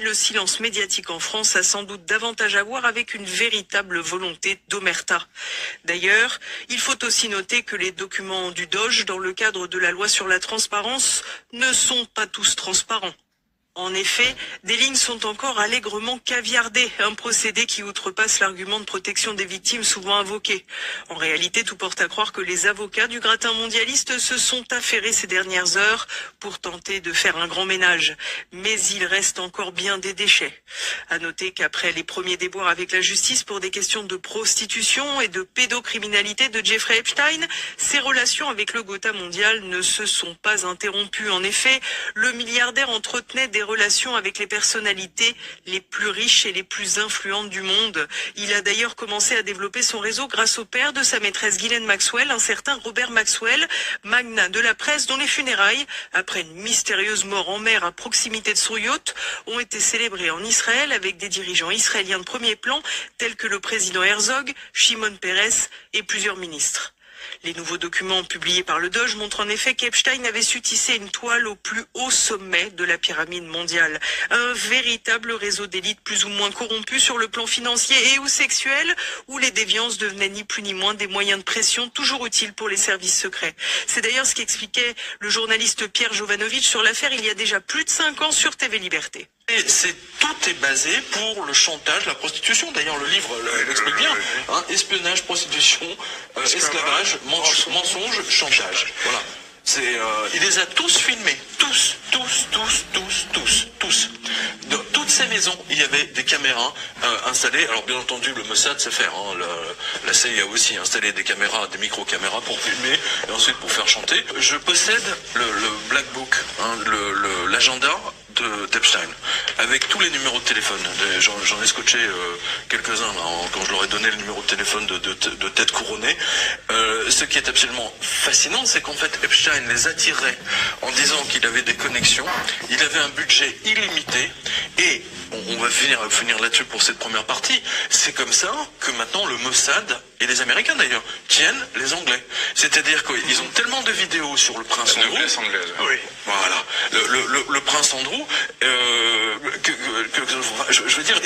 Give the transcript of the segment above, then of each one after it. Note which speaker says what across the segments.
Speaker 1: Le silence médiatique en France a sans doute davantage à voir avec une véritable volonté d'omerta. D'ailleurs, il faut aussi noter que les documents du Doge, dans le cadre de la loi sur la transparence, ne sont pas tous transparents. En effet, des lignes sont encore allègrement caviardées, un procédé qui outrepasse l'argument de protection des victimes souvent invoqué. En réalité, tout porte à croire que les avocats du gratin mondialiste se sont affairés ces dernières heures pour tenter de faire un grand ménage. Mais il reste encore bien des déchets. À noter qu'après les premiers déboires avec la justice pour des questions de prostitution et de pédocriminalité de Jeffrey Epstein, ses relations avec le Gotha mondial ne se sont pas interrompues. En effet, le milliardaire entretenait des relations avec les personnalités les plus riches et les plus influentes du monde. Il a d'ailleurs commencé à développer son réseau grâce au père de sa maîtresse Ghislaine Maxwell, un certain Robert Maxwell, magnat de la presse dont les funérailles, après une mystérieuse mort en mer à proximité de son yacht, ont été célébrées en Israël avec des dirigeants israéliens de premier plan tels que le président Herzog, Shimon Peres et plusieurs ministres. Les nouveaux documents publiés par le Doge montrent en effet qu'Epstein avait su tisser une toile au plus haut sommet de la pyramide mondiale. Un véritable réseau d'élite plus ou moins corrompu sur le plan financier et ou sexuel, où les déviances devenaient ni plus ni moins des moyens de pression toujours utiles pour les services secrets. C'est d'ailleurs ce qu'expliquait le journaliste Pierre Jovanovic sur l'affaire il y a déjà plus de 5 ans sur TV Liberté.
Speaker 2: Et tout est basé pour le chantage, la prostitution. D'ailleurs, le livre l'explique bien. Hein, espionnage, prostitution, esclavage, mensonge, chantage. Voilà. Il les a tous filmés. Tous. Dans toutes ces maisons, il y avait des caméras installées. Alors, bien entendu, le Mossad sait faire. Hein, la CIA aussi installé des caméras, des micro-caméras pour filmer et ensuite pour faire chanter. Je possède le Black Book, hein, l'agenda d'Epstein, avec tous les numéros de téléphone. J'en ai scotché quelques-uns quand je leur ai donné le numéro de téléphone de tête couronnée. Ce qui est absolument fascinant, c'est qu'en fait Epstein les attirait en disant qu'il avait des connexions, il avait un budget illimité, et on va finir là-dessus pour cette première partie. C'est comme ça que maintenant le Mossad, et les Américains d'ailleurs, tiennent les Anglais. C'est-à-dire qu'ils ont tellement de vidéos sur le prince Andrew.
Speaker 3: Anglaise.
Speaker 2: Oui, voilà. Le prince Andrew, je veux dire,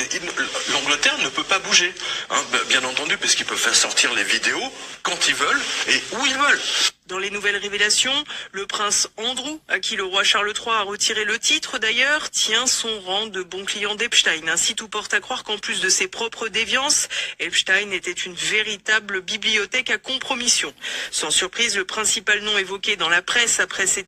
Speaker 2: l'Angleterre ne peut pas bouger. Hein, bien entendu, parce qu'ils peuvent faire sortir les vidéos quand ils veulent et où ils veulent.
Speaker 1: Dans les nouvelles révélations, le prince Andrew, à qui le roi Charles III a retiré le titre d'ailleurs, tient son rang de bon client d'Epstein. Ainsi, tout porte à croire qu'en plus de ses propres déviances, Epstein était une véritable bibliothèque à compromission. Sans surprise, le principal nom évoqué dans la presse après ces